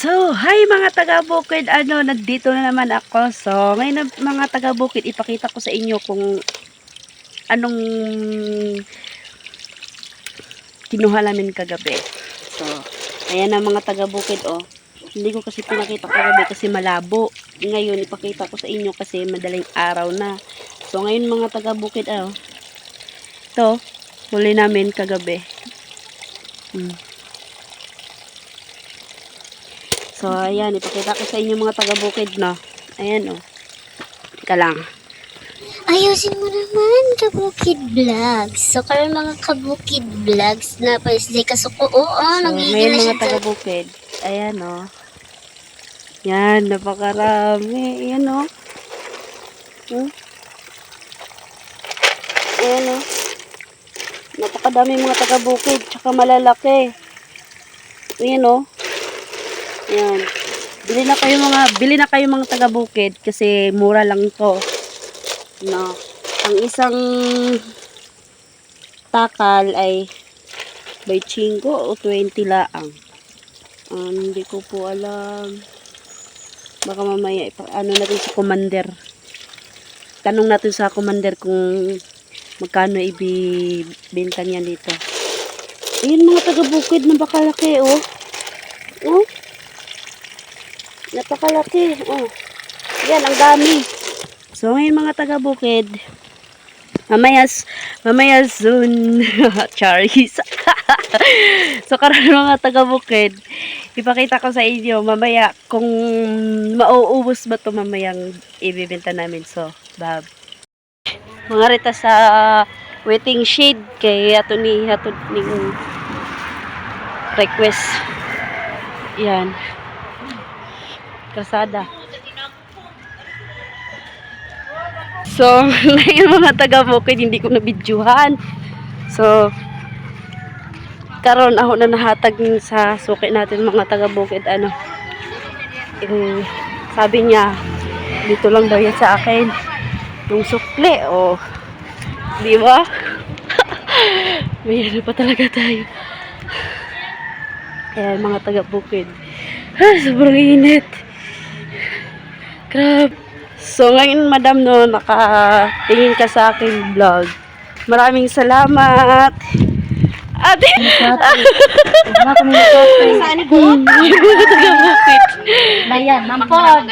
So, hi mga taga-bukid, nandito na naman ako. So, ngayon na, mga taga-bukid, ipakita ko sa inyo kung anong kinuha namin kagabi. So, ayan na mga taga-bukid, oh. Hindi ko kasi pinakita kagabi kasi malabo. Ngayon, ipakita ko sa inyo kasi madaling araw na. So, ngayon mga taga-bukid, ito, huli namin kagabi. So, ayan, ipakita ko sa inyo mga taga-bukid, no? Ayan, oh. Teka lang. Ayusin mo naman, Kabukid Vlogs. So, karon mga Kabukid Vlogs na paisday kasuko. Oo, So, nagigil ngayon na mga siya. taga-bukid. Ayan, oh. Yan, napakarami. Ayan, oh. Ayan, oh. Napakadami mga taga-bukid. Tsaka malalaki. Ayan, oh. Ayan. Bili na kayo mga taga-bukid kasi mura lang 'to. No. Ang isang takal ay 25 o 20 laang. Hindi ko po alam. Baka mamaya natin sa commander. Tanong natin sa commander kung magkano ibibenta niya dito. Ayun mga taga-bukid, napakalaki, oh. Oh. Napakalaki. Oh. Yan, ang dami. So, ngayon mga taga-bukid, mamaya soon. Charis. So, karon mga taga-bukid, ipakita ko sa inyo mamaya kung mauubos ba to mamayang ibibenta namin. So, bab. Mga rita sa waiting shed kay ato ni request. Yan. Kasada. So, ngayon mga taga-bukid, hindi ko na-videohan. So, karon ako na nahatag sa suki natin mga taga-bukid. Sabi niya, dito lang daw yan sa akin. Yung sukli, oh. Di ba? May ano pa talaga tayo. Ayan, mga taga-bukid. Sobrang init. Grabe. So, ngayon, madam, no, nakatingin ka sa aking vlog. Maraming salamat. Ate! Wala kami nagkakay. Saan po? Mga taga-bukid. Layan, mampod.